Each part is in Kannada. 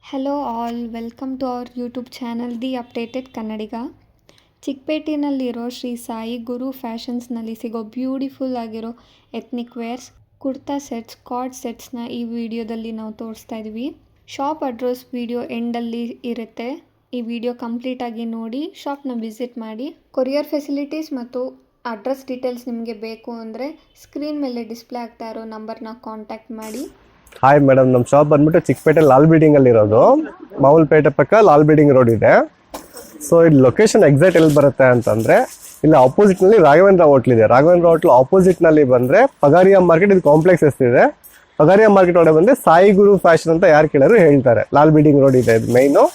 Hello all, welcome to our YouTube channel the updated Kannadiga. ಚಿಕ್ಕಪೇಟೆನಲ್ಲಿರೋ ಶ್ರೀ ಸಾಯಿ ಗುರು ಫ್ಯಾಷನ್ಸ್ನಲ್ಲಿ ಸಿಗೋ ಬ್ಯೂಟಿಫುಲ್ ಆಗಿರೋ ethnic wears, kurta sets, coord ಸೆಟ್ಸ್ನ ಈ ವಿಡಿಯೋದಲ್ಲಿ ನಾವು ತೋರಿಸ್ತಾ ಇದ್ದೀವಿ. ಶಾಪ್ ಅಡ್ರೆಸ್ ವಿಡಿಯೋ ಎಂಡಲ್ಲಿ ಇರುತ್ತೆ. ಈ ವಿಡಿಯೋ ಕಂಪ್ಲೀಟಾಗಿ ನೋಡಿ ಶಾಪ್ನ ವಿಸಿಟ್ ಮಾಡಿ. ಕೊರಿಯರ್ ಫೆಸಿಲಿಟೀಸ್ ಮತ್ತು ಅಡ್ರೆಸ್ ಡೀಟೇಲ್ಸ್ ನಿಮಗೆ ಬೇಕು ಅಂದರೆ ಸ್ಕ್ರೀನ್ ಮೇಲೆ ಡಿಸ್ಪ್ಲೇ ಆಗ್ತಾ ಇರೋ ನಂಬರ್ನ ಕಾಂಟ್ಯಾಕ್ಟ್ ಮಾಡಿ. ಹಾಯ್ ಮೇಡಮ್, ನಮ್ಮ ಶಾಪ್ ಬಂದ್ಬಿಟ್ಟು ಚಿಕ್ಕಪೇಟೆ ಲಾಲ್ ಬಿಲ್ಡಿಂಗ್ ಅಲ್ಲಿ ಇರೋದು. ಮಾಮೂಲ್ಪೇಟೆ ಪಕ್ಕ ಲಾಲ್ ಬಿಲ್ಡಿಂಗ್ ರೋಡ್ ಇದೆ. ಸೊ ಇಲ್ಲಿ ಲೊಕೇಶನ್ ಎಕ್ಸಾಕ್ಟ್ ಎಲ್ಲಿ ಬರುತ್ತೆ ಅಂತಂದ್ರೆ, ಇಲ್ಲಿ ಆಪೋಸಿಟ್ ನಲ್ಲಿ ರಾಘವೇಂದ್ರ ಹೋಟ್ಲ್ ಇದೆ. ರಾಘವೇಂದ್ರ ಹೋಟ್ಲ್ ಆಪೋಸಿಟ್ ನಲ್ಲಿ ಬಂದ್ರೆ ಪಗಾರಿಯಾ ಮಾರ್ಕೆಟ್, ಇದು ಕಾಂಪ್ಲೆಕ್ಸ್ ಎಷ್ಟಿದೆ. ಪಗಾರಿಯಾ ಮಾರ್ಕೆಟ್ ಒಳಗೆ ಬಂದ್ರೆ ಸಾಯಿ ಗುರು ಫ್ಯಾಷನ್ ಅಂತ ಯಾರು ಕೇಳೋರು ಹೇಳ್ತಾರೆ. ಲಾಲ್ ಬಿಲ್ಡಿಂಗ್ ರೋಡ್ ಇದೆ ಇದು ಮೈನು.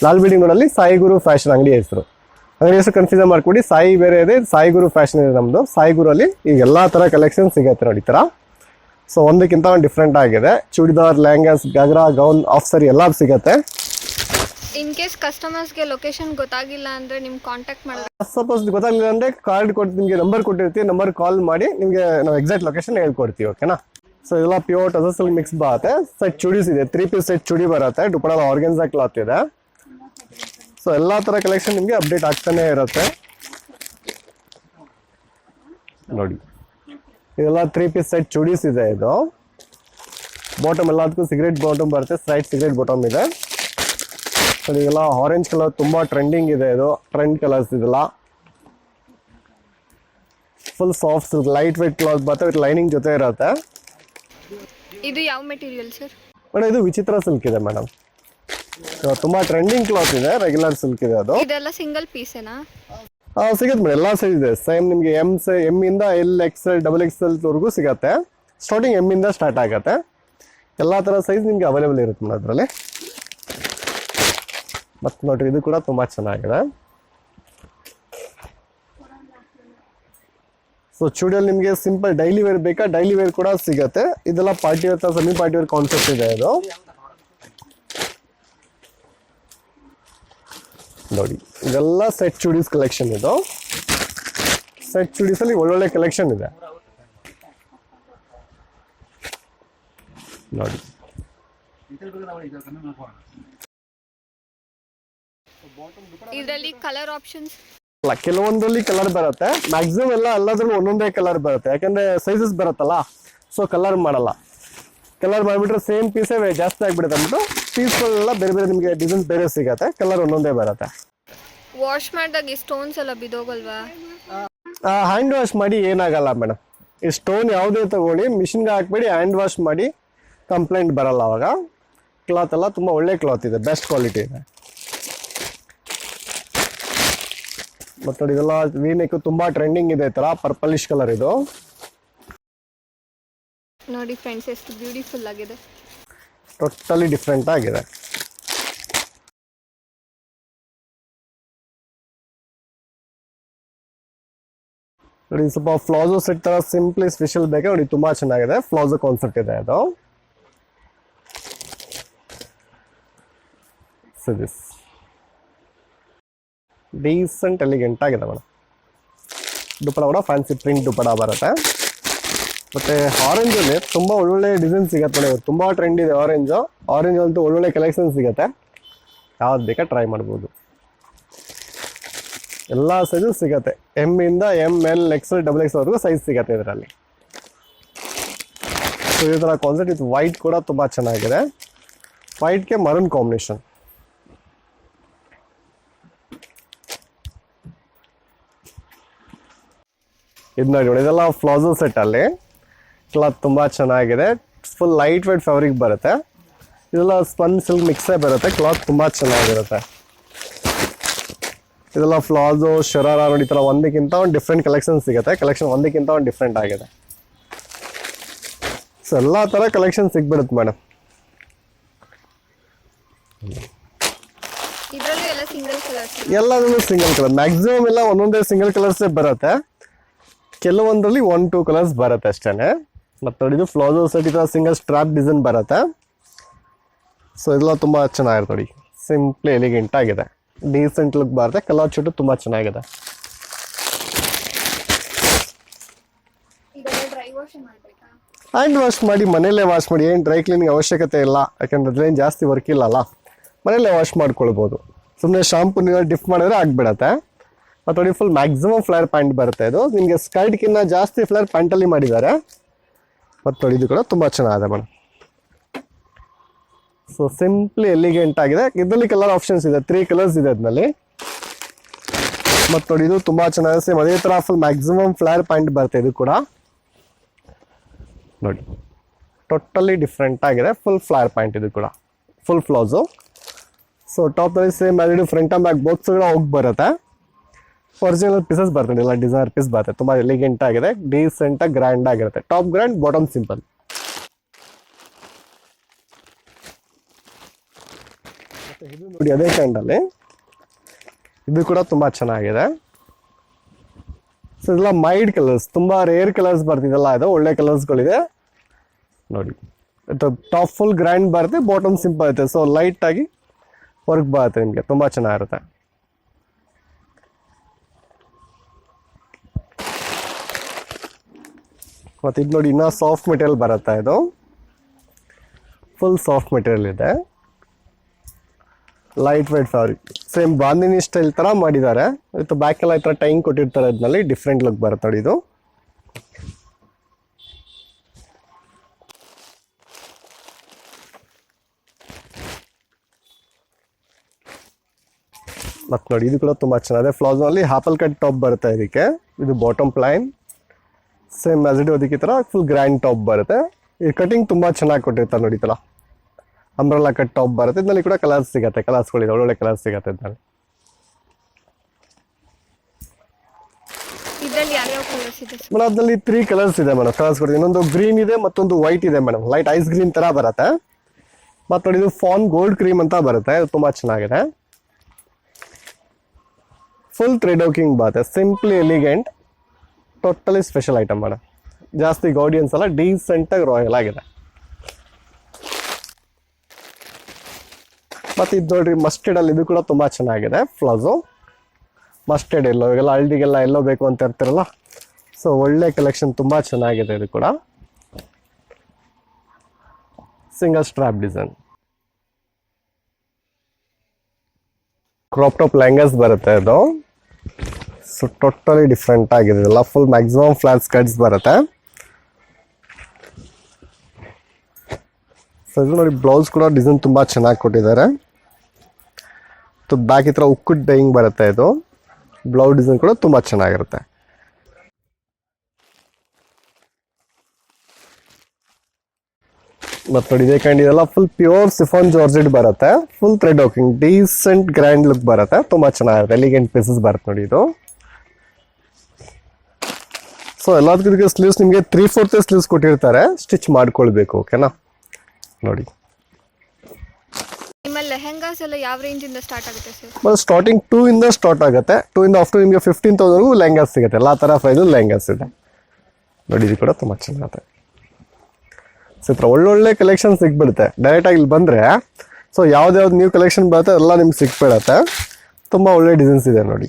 ಲಾಲ್ ಬಿಲ್ಡಿಂಗ್ ರೋಡ್ ಅಲ್ಲಿ ಸಾಯಿ ಗುರು ಫ್ಯಾಷನ್ ಅಂಗಡಿ ಹೆಸರು. ಅಂಗಡಿ ಹೆಸರು ಕನ್ಫ್ಯೂಸ್ ಮಾಡ್ಕೊಡಿ. ಸಾಯಿ ಬೇರೆ ಇದೆ, ಸಾಯಿ ಗುರು ಫ್ಯಾಷನ್ ಇದೆ ನಮ್ದು. ಸಾಯಿ ಗುರು ಅಲ್ಲಿ ಈಗ ಎಲ್ಲಾ ತರ ಕಲೆಕ್ಷನ್ ಸಿಗತ್ತೆ ನೋಡಿ. ಈ ತರ ಸೊ ಒಂದಕ್ಕಿಂತ ಒಂದು ಡಿಫ್ರೆಂಟ್ ಆಗಿದೆ. ಚೂಡಿದಾರ್, ಲೆಹಂಗಾಸ್, ಗಗ್ರಾ, ಗೌನ್, ಆಫ್ ಸಾರಿ ಎಲ್ಲ ಸಿಗತ್ತೆ. ಇನ್ ಕೇಸ್ ಕಸ್ಟಮರ್ಸ್ಗೆ ಲೊಕೇಶನ್ ಗೊತ್ತಾಗಿಲ್ಲ ಅಂದ್ರೆ ನಿಮ್ಗೆ ಕಾಂಟ್ಯಾಕ್ಟ್ ಮಾಡಿ. ಸಪೋಸ್ ಗೊತ್ತಾಗಲಿಲ್ಲ ಅಂದ್ರೆ ಕಾರ್ಡ್ ಕೊಟ್ಟು ನಿಮಗೆ ನಂಬರ್ ಕೊಟ್ಟಿರ್ತೀವಿ. ನಂಬರ್ ಕಾಲ್ ಮಾಡಿ ನಿಮಗೆ ನಾವು ಎಕ್ಸಾಕ್ಟ್ ಲೊಕೇಶನ್ ಹೇಳ್ಕೊಡ್ತೀವಿ. ಓಕೆನಾ? ಸೊ ಇದೆಲ್ಲ ಪ್ಯೂರ್ ಟಸಲ್ ಮಿಕ್ಸ್ ಬರುತ್ತೆ. ಸೆಟ್ ಚೂಡೀಸ್ ಇದೆ, 3 ಪೀಸ್ ಸೆಟ್ ಚೂಡಿ ಬರುತ್ತೆ. ದುಪಡ ಆರ್ಗನ್ಸಾ ಕ್ಲಾತ್ ಇದೆ. ಸೊ ಎಲ್ಲಾ ತರ ಕಲೆಕ್ಷನ್ ನಿಮಗೆ ಅಪ್ಡೇಟ್ ಆಗ್ತಾನೆ ಇರುತ್ತೆ ನೋಡಿ. ಇದೆಲ್ಲ 3 ಪೀಸ್ ಸೆಟ್ ಚೂಡೀಸ್ ಇದೆ. ಇದು ಬಾಟಮ್ ಎಲ್ಲದಕ್ಕೂ ಸಿಗರೇಟ್ ಬಾಟಮ್ ಬರುತ್ತೆ. ಸ್ಟ್ರೈಟ್ ಸಿಗರೇಟ್ ಬಾಟಮ್ ಇದೆ. ಸೊ ಇದೆಲ್ಲ ಆರೆಂಜ್ ಕಲರ್ ತುಂಬಾ ಟ್ರೆಂಡಿಂಗ್ ಇದೆ. ಇದು ಟ್ರೆಂಡ್ ಕಲರ್ಸ್ ಇದೆಲ್ಲ. Full soft light weight cloth ಬರುತ್ತೆ ವಿತ್ ಲೈನಿಂಗ್ ಜೊತೆ ಇರುತ್ತೆ. ಇದು ಯಾವ ಮೆಟೀರಿಯಲ್ ಸರ್? ಮೇಡಮ್ ಇದು ವಿಚಿತ್ರ ಸಿಲ್ಕ್ ಇದೆ ಮೇಡಮ್. ತುಂಬಾ ಟ್ರೆಂಡಿಂಗ್ ಕ್ಲಾತ್ ಇದೆ. ರೆಗ್ಯುಲರ್ ಸಿಲ್ಕ್ ಇದೆ. ಅದು ಇದೆಲ್ಲ ಸಿಂಗಲ್ ಪೀಸೇನಾ? ಸಿಗುತ್ತೆ ಮೇಡಮ್. ಎಲ್ಲ ಸೈಜ್ ಇದೆ ಸೇಮ್. ನಿಮಗೆ ಎಮ್ ಇಂದ XL, XXL ವರೆಗೂ ಸಿಗತ್ತೆ. ಸ್ಟಾರ್ಟಿಂಗ್ ಎಮ್ ಇಂದ ಸ್ಟಾರ್ಟ್ ಆಗುತ್ತೆ. ಎಲ್ಲ ತರ ಸೈಜ್ ನಿಮ್ಗೆ ಅವೈಲೇಬಲ್ ಇರುತ್ತೆ ಮೇಡಮ್ ಅದರಲ್ಲಿ. ಮತ್ತೆ ನೋಡ್ರಿ, ಇದು ಕೂಡ ತುಂಬಾ ಚೆನ್ನಾಗಿದೆ. ಸೊ ಚೂಡಿಯಲ್ಲಿ ನಿಮಗೆ ಸಿಂಪಲ್ ಡೈಲಿ ವೇರ್ ಬೇಕಾ, ಡೈಲಿ ವೇರ್ ಕೂಡ ಸಿಗತ್ತೆ. ಇದೆಲ್ಲ party wear, semi party wear concept ಇದೆ. ಇದು ನೋಡಿ, ಇದೆಲ್ಲ ಸೆಟ್ ಚೂಡೀಸ್ ಕಲೆಕ್ಷನ್. ಇದು ಸೆಟ್ ಚೂಡೀಸ್ ಅಲ್ಲಿ ಒಳ್ಳೊಳ್ಳೆ ಕಲೆಕ್ಷನ್ ಇದೆ ನೋಡಿ. ಇದರಲ್ಲಿ ಕಲರ್ ಆಪ್ಷನ್ಸ್ ಅಲ್ಲ, ಕೆಲವೊಂದರಲ್ಲಿ ಕಲರ್ ಬರುತ್ತೆ. ಮ್ಯಾಕ್ಸಿಮಮ್ ಎಲ್ಲದ್ರಲ್ಲೂ ಒಂದೊಂದೇ ಕಲರ್ ಬರುತ್ತೆ. ಯಾಕಂದ್ರೆ ಸೈಜಸ್ ಬರುತ್ತಲ್ಲ, ಸೊ ಕಲರ್ ಮಾಡಲ್ಲ. ಕಲರ್ ಮಾಡಿಬಿಟ್ರೆ ಸೇಮ್ ಪೀಸೇ ಜಾಸ್ತಿ ಆಗ್ಬಿಡುತ್ತೆ ಅಂದ್ಬಿಟ್ಟು ಪೀಸ್ಗಳೆಲ್ಲ ಬೇರೆ ಬೇರೆ ನಿಮಗೆ ಡಿಸೈನ್ಸ್ ಬೇರೆ ಸಿಗತ್ತೆ. ಕಲರ್ ಒಂದೊಂದೇ ಬರುತ್ತೆ. ವಾಶ್ ಮಾಡಿದಾಗ ಸ್ಟೋನ್ಸ್ ಎಲ್ಲ ಬಿದೋಗಲ್ವಾ? ಹ್ಯಾಂಡ್ ವಾಶ್ ಮಾಡಿ ಏನಾಗಲ್ಲ ಮೇಡಮ್. ಈ ಸ್ಟೋನ್ ಯಾವುದೇ ತಗೊಳ್ಳಿ, ಮಿಷಿನ್ಗೆ ಹಾಕ್ಬೇಡಿ, ಹ್ಯಾಂಡ್ ವಾಶ್ ಮಾಡಿ, ಕಂಪ್ಲೇಂಟ್ ಬರಲ್ಲ ಅವಾಗ. ಕ್ಲಾತ್ ಎಲ್ಲ ತುಂಬ ಒಳ್ಳೆ ಕ್ಲಾತ್ ಇದೆ, ಬೆಸ್ಟ್ ಕ್ವಾಲಿಟಿ ಇದೆ. ಮತ್ತೆ ನೋಡಿ, ಇದೆಲ್ಲ ವೀನೆಕ್ ತುಂಬಾ ಟ್ರೆಂಡಿಂಗ್ ಇದೆ. ಈ ತರ ಪರ್ಪಲಿಶ್ ಕಲರ್ ಇದು ನೋಡಿ ಫ್ರೆಂಡ್ಸ್, ಎಷ್ಟು ಬ್ಯೂಟಿಫುಲ್ ಆಗಿದೆ. ಟೋಟಲಿ ಡಿಫ್ರೆಂಟ್ ಆಗಿದೆ. ನೋಡಿ, ಸ್ವಲ್ಪ ಫ್ಲಾಜೋ ಸೆಟ್ ತರ ಸಿಂಪ್ಲಿ ಸ್ಪೆಷಲ್ ಬೇಕಾ ನೋಡಿ, ತುಂಬಾ ಚೆನ್ನಾಗಿದೆ. ಫ್ಲಾಜೋ ಕಾನ್ಸೆಪ್ಟ್ ಇದೆ ಅದು. ಡೀಸೆಂಟ್ ಎಲಿಗೆಂಟ್ ಆಗಿದೆ ಮೇಡಮ್. ದುಪಡ ಕೂಡ ಫ್ಯಾನ್ಸಿ ಪ್ರಿಂಟ್ ದುಪಡ ಬರುತ್ತೆ. ಮತ್ತೆ ಆರೆಂಜ್ ಅಲ್ಲಿ ತುಂಬಾ ಒಳ್ಳೊಳ್ಳೆ ಡಿಸೈನ್ ಸಿಗತ್ತೆ ನೋಡಿ. ತುಂಬಾ ಟ್ರೆಂಡ್ ಇದೆ ಆರೆಂಜ್. ಆರೆಂಜ್ ಅಂತೂ ಒಳ್ಳೊಳ್ಳೆ ಕಲೆಕ್ಷನ್ ಸಿಗತ್ತೆ. ಯಾವ್ದು ಬೇಕಾ ಟ್ರೈ ಮಾಡ್ಬೋದು. ಎಲ್ಲ ಸೈಜು ಸಿಗತ್ತೆ. ಎಮ್ ಇಂದ ML, XL, XXL ವರೆಗೂ ಸೈಜ್ ಸಿಗತ್ತೆ ಇದರಲ್ಲಿ. ಸೊ ಈ ತರ ಕಾನ್ಸೆಪ್ಟ್ ಇದು. ವೈಟ್ ಕೂಡ ತುಂಬಾ ಚೆನ್ನಾಗಿದೆ. ವೈಟ್ಗೆ ಮರೂನ್ ಕಾಂಬಿನೇಷನ್. ಇದು ನೋಡಿ, ಇದೆಲ್ಲ ಫ್ಲಾಜೋ ಸೆಟ್ ಅಲ್ಲಿ. ಕ್ಲಾತ್ ತುಂಬಾ ಚೆನ್ನಾಗಿದೆ. ಫುಲ್ ಲೈಟ್ ವೇಟ್ ಫ್ಯಾಬ್ರಿಕ್ ಬರುತ್ತೆ. ಇದೆಲ್ಲ ಸ್ಪನ್ ಸಿಲ್ಕ್ ಮಿಕ್ಸೇ ಬರುತ್ತೆ. ಕ್ಲಾತ್ ತುಂಬಾ ಚೆನ್ನಾಗಿರುತ್ತೆ. ಇದೆಲ್ಲ ಫ್ಲಾಜೋ, ಶರಾರ ನೋಡಿ, ಈ ತರ ಒಂದಕ್ಕಿಂತ ಒಂದು ಡಿಫ್ರೆಂಟ್ ಕಲೆಕ್ಷನ್ ಸಿಗುತ್ತೆ. ಕಲೆಕ್ಷನ್ ಒಂದಕ್ಕಿಂತ ಒಂದು ಡಿಫ್ರೆಂಟ್ ಆಗಿದೆ. ಸೊ ಎಲ್ಲಾ ತರ ಕಲೆಕ್ಷನ್ ಸಿಗ್ಬಿಡುತ್ತೆ ಮೇಡಮ್. ಎಲ್ಲದೂ ಸಿಂಗಲ್ ಕಲರ್. ಮ್ಯಾಕ್ಸಿಮಮ್ ಎಲ್ಲ ಒಂದೊಂದೇ ಸಿಂಗಲ್ ಕಲರ್ಸೇ ಬರುತ್ತೆ. ಕೆಲವೊಂದರಲ್ಲಿ 1-2 ಕಲರ್ಸ್ ಬರುತ್ತೆ ಅಷ್ಟೇನೆ. ಮತ್ತೆ ನೋಡಿ, ಇದು ಫ್ಲಾಜೋ ಸೆಟ್, ಈ ತರ ಸಿಂಗಲ್ ಸ್ಟ್ರಾಪ್ ಡಿಸೈನ್ ಬರುತ್ತೆ. ಸೊ ಇದೆಲ್ಲ ತುಂಬಾ ಚೆನ್ನಾಗಿರುತ್ತೆ ನೋಡಿ. ಸಿಂಪ್ಲಿ ಎಲಿಗೆಂಟ್ ಆಗಿದೆ. ಡೀಸೆಂಟ್ ಲುಕ್ ಬರುತ್ತೆ. ಕಲರ್ ಚೂಟು ತುಂಬಾ ಚೆನ್ನಾಗಿದೆ. ಹ್ಯಾಂಡ್ ವಾಶ್ ಮಾಡಿ, ಮನೆಯಲ್ಲೇ ವಾಶ್ ಮಾಡಿ. ಏನು ಡ್ರೈ ಕ್ಲೀನಿಂಗ್ ಅವಶ್ಯಕತೆ ಇಲ್ಲ. ಯಾಕಂದ್ರೆ ಅದ್ರೇನು ಜಾಸ್ತಿ ವರ್ಕ್ ಇಲ್ಲ ಅಲ್ಲ. ಮನೇಲೆ ವಾಶ್ ಮಾಡ್ಕೊಳ್ಬೋದು. ಸುಮ್ಮನೆ ಶಾಂಪು ನೀರಲ್ಲಿ ಡಿಪ್ ಮಾಡಿದ್ರೆ ಆಗಿಬಿಡತ್ತೆ. ಮತ್ತು ನೋಡಿ ಫುಲ್ ಮ್ಯಾಕ್ಸಿಮಮ್ ಫ್ಲೇರ್ ಪ್ಯಾಂಟ್ ಬರುತ್ತೆ ಇದು. ನಿಮಗೆ ಸ್ಕರ್ಟ್ಗಿನ್ನ ಜಾಸ್ತಿ ಫ್ಲೇರ್ ಪ್ಯಾಂಟಲ್ಲಿ ಮಾಡಿದ್ದಾರೆ. ಮತ್ತು ನೋಡಿ ಇದು ಕೂಡ ತುಂಬ ಚೆನ್ನಾಗಿದೆ ಮೇಡಮ್. ಸೊ ಸಿಂಪ್ಲಿ ಎಲಿಗೆಂಟ್ ಆಗಿದೆ. ಇದರಲ್ಲಿ ಕಲರ್ ಆಪ್ಷನ್ಸ್ ಇದೆ, 3 ಕಲರ್ಸ್ ಇದೆ ಅದರಲ್ಲಿ. ಮತ್ತು ನೋಡಿ ಇದು ತುಂಬ ಚೆನ್ನಾಗಿದೆ. ಸೇಮ್ ಅದೇ ಥರ ಫುಲ್ ಮ್ಯಾಕ್ಸಿಮಮ್ ಫ್ಲೇರ್ ಪ್ಯಾಂಟ್ ಬರುತ್ತೆ ಇದು ಕೂಡ. ನೋಡಿ ಟೋಟಲಿ ಡಿಫ್ರೆಂಟ್ ಆಗಿದೆ. ಫುಲ್ ಫ್ಲೇರ್ ಪ್ಯಾಂಟ್ ಇದು ಕೂಡ, ಫುಲ್ ಫ್ಲೌಸು. ಸೊ ಟಾಪ್ನಲ್ಲಿ ಸೇಮ್ ಅದು ಫ್ರಂಟ್ ಆ್ಯಂಡ್ ಬ್ಯಾಕ್ ಬೋತ್ಸ್ ಕೂಡ ಹೋಗಿ ಬರುತ್ತೆ. ಒರಿಜಿನಲ್ ಪೀಸಸ್ ಬರ್ತದೆ, ಎಲ್ಲ ಡಿಸೈನರ್ ಪೀಸ್ ಬರುತ್ತೆ. ತುಂಬ ಎಲಿಗೆಂಟ್ ಆಗಿದೆ, ಡೀಸೆಂಟಾಗಿ ಗ್ರ್ಯಾಂಡ್ ಆಗಿರುತ್ತೆ. Top grand, bottom simple. ಇದು ನೋಡಿ ಅದೇ ಕ್ಯಾಂಡಲ್ಲಿ ಇದು ಕೂಡ ತುಂಬ ಚೆನ್ನಾಗಿದೆ. ಸೊ ಇದೆಲ್ಲ ಮೈಲ್ಡ್ ಕಲರ್ಸ್, ತುಂಬ ರೇರ್ ಕಲರ್ಸ್ ಬರ್ತಿದೆಲ್ಲ, ಇದು ಒಳ್ಳೆ ಕಲರ್ಸ್ಗಳಿದೆ ನೋಡಿ. ಟಾಪ್ ಫುಲ್ ಗ್ರ್ಯಾಂಡ್ ಬರುತ್ತೆ, ಬಾಟಮ್ ಸಿಂಪಲ್ ಇರುತ್ತೆ. ಸೊ ಲೈಟ್ ಆಗಿ ವರ್ಕ್ ಬರುತ್ತೆ ನಿಮಗೆ, ತುಂಬ ಚೆನ್ನಾಗಿರುತ್ತೆ. ಮತ್ತು ಇದು ನೋಡಿ ಇನ್ನೂ ಸಾಫ್ಟ್ ಮೆಟೀರಿಯಲ್ ಬರುತ್ತೆ. ಇದು ಫುಲ್ ಸಾಫ್ಟ್ ಮೆಟೀರಿಯಲ್ ಇದೆ, light weight fabric. Same bandhani style ಥರ ಮಾಡಿದ್ದಾರೆ. ವಿತ್ ಬ್ಯಾಕೆಲ್ಲ ಈ ಥರ ಟೈಮ್ ಕೊಟ್ಟಿರ್ತಾರೆ. ಇದರಲ್ಲಿ ಡಿಫ್ರೆಂಟ್ ಲುಕ್ ಬರುತ್ತೆ ನೋಡಿ ಇದು. ಮತ್ತು ನೋಡಿ ಇದು ಕೂಡ ತುಂಬ ಚೆನ್ನಾಗಿದೆ. ಫ್ಲಾಸ್ನಲ್ಲಿ ಹಾಪಲ್ ಕಟ್ ಟಾಪ್ ಬರುತ್ತೆ ಇದಕ್ಕೆ. ಇದು ಬಾಟಮ್ ಪ್ಲೈನ್, ಸೇಮ್ ಮೆಸಡಿ ಅದಕ್ಕೆ ಥರ ಫುಲ್ ಗ್ರ್ಯಾಂಡ್ ಟಾಪ್ ಬರುತ್ತೆ. ಈ ಕಟಿಂಗ್ ತುಂಬ ಚೆನ್ನಾಗಿ ಕೊಟ್ಟಿರ್ತಾರೆ ನೋಡಿ. ಈ ಥರ ಅಂಬ್ರೆಲಾ ಕಟ್ ಟಾಪ್ ಬರುತ್ತೆ. ಇದರಲ್ಲಿ ಕೂಡ ಕಲರ್ಸ್ ಸಿಗುತ್ತೆ, ಕಲರ್ಸ್ಗಳಿದೆ, ಒಳ್ಳೊಳ್ಳೆ ಕಲರ್ಸ್ ಸಿಗುತ್ತೆ ಇದರಲ್ಲಿ. ಮೇಡಮ್ ಅದರಲ್ಲಿ 3 ಕಲರ್ಸ್ ಇದೆ ಮೇಡಮ್. ಕಲರ್ಸ್ ಕೊಡ್ತೀವಿ. ಇನ್ನೊಂದು ಗ್ರೀನ್ ಇದೆ, ಮತ್ತೊಂದು ವೈಟ್ ಇದೆ ಮೇಡಮ್. ಲೈಟ್ ಐಸ್ ಗ್ರೀನ್ ಥರ ಬರುತ್ತೆ. ಮತ್ತು ನೋಡಿ ಇದು ಫಾನ್ ಗೋಲ್ಡ್ ಕ್ರೀಮ್ ಅಂತ ಬರುತ್ತೆ. ಇದು ತುಂಬ ಚೆನ್ನಾಗಿದೆ. ಫುಲ್ ಥ್ರೆಡ್ ವರ್ಕಿಂಗ್ ಬರುತ್ತೆ, simply elegant, totally special item madam. ಜಾಸ್ತಿ ಗೌಡಿಯನ್ಸ್ ಅಲ್ಲ, ಡೀಸೆಂಟಾಗಿ ರಾಯಲ್ ಆಗಿದೆ. ಮತ್ತು ಇದು ನೋಡ್ರಿ ಮಸ್ಟರ್ಡಲ್ಲಿ ಇದು ಕೂಡ ತುಂಬ ಚೆನ್ನಾಗಿದೆ. ಫ್ಲಾಸು ಮಸ್ಟರ್ಡ್ ಎಲ್ಲೋ, ಇವೆಲ್ಲ ಹಳ್ದಿಗೆಲ್ಲ ಎಲ್ಲೋ ಬೇಕು ಅಂತ ಇರ್ತಿರಲ್ಲ. ಸೊ ಒಳ್ಳೆ ಕಲೆಕ್ಷನ್, ತುಂಬ ಚೆನ್ನಾಗಿದೆ. ಇದು ಕೂಡ single strap design. Crop top lehengas ಬರುತ್ತೆ ಇದು. ಸೊ ಟೋಟಲಿ ಡಿಫ್ರೆಂಟ್ ಆಗಿದೆ ಇದೆಲ್ಲ. ಫುಲ್ ಮ್ಯಾಕ್ಸಿಮಮ್ ಫ್ಲಾಟ್ ಸ್ಕರ್ಟ್ಸ್ ಬರುತ್ತೆ. ಸೊ ಇದು ನೋಡಿ ಬ್ಲೌಸ್ ಕೂಡ ಡಿಸೈನ್ ತುಂಬ ಚೆನ್ನಾಗಿ ಕೊಟ್ಟಿದ್ದಾರೆ. ಬ್ಯಾಕ್ ಈ ಥರ ಉಕ್ಕುಟ್ ಡೈಯಿಂಗ್ ಬರುತ್ತೆ. ಇದು ಬ್ಲೌಸ್ ಡಿಸೈನ್ ಕೂಡ ತುಂಬ ಚೆನ್ನಾಗಿರುತ್ತೆ. ಮತ್ತು ನೋಡಿ ಇದೇ ಕೈಂಡ್ ಇದೆಲ್ಲ ಫುಲ್ ಪ್ಯೂರ್ ಸಿಫಾನ್ ಜಾರ್ಜೆಟ್ ಬರುತ್ತೆ. Full thread working, decent grand look ಬರುತ್ತೆ. ತುಂಬ ಚೆನ್ನಾಗಿರುತ್ತೆ, ಎಲಿಗೆಂಟ್ ಪೀಸಸ್ ಬರುತ್ತೆ ನೋಡಿ ಇದು. ಸೊ ಎಲ್ಲದಕ್ಕೂ ಸ್ಲೀವ್ಸ್ ನಿಮಗೆ 3/4 ಸ್ಲೀವ್ಸ್ ಕೊಟ್ಟಿರ್ತಾರೆ, ಸ್ಟಿಚ್ ಮಾಡ್ಕೊಳ್ಬೇಕು. ಓಕೆನಾ ನೋಡಿ. ನಿಮ್ಮ ಲೆಹಂಗಾಸ್ ಎಲ್ಲ ಯಾವ ರೇಂಜ್ ಇಂದ ಸ್ಟಾರ್ಟ್ ಆಗುತ್ತೆ ಸರ್? ಸ್ಟಾರ್ಟಿಂಗ್ 2 ಇಂದ ಸ್ಟಾರ್ಟ್ ಆಗುತ್ತೆ. 2 ಇಂದ ಅಪ್ ಟು ನಿಮಗೆ 15,000 ಲೆಹಂಗಾಸ್ ಸಿಗುತ್ತೆ. ಎಲ್ಲ ಥರ ಪ್ರೈಸ್ ಲೆಹಂಗಾಸ್ ಇದೆ ನೋಡಿ. ಇದು ಕೂಡ ತುಂಬ ಚೆನ್ನಾಗುತ್ತೆ. ಸೊ ಈ ಒಳ್ಳೊಳ್ಳೆ ಕಲೆಕ್ಷನ್ ಸಿಗ್ಬಿಡುತ್ತೆ. ಡೈರೆಕ್ಟಾಗಿ ಇಲ್ಲಿ ಬಂದರೆ ಸೊ ಯಾವ್ದು ನ್ಯೂ ಕಲೆಕ್ಷನ್ ಬರುತ್ತೆ ಎಲ್ಲ ನಿಮ್ಗೆ ಸಿಕ್ಬಿಡತ್ತೆ. ತುಂಬ ಒಳ್ಳೆ ಡಿಸೈನ್ಸ್ ಇದೆ ನೋಡಿ.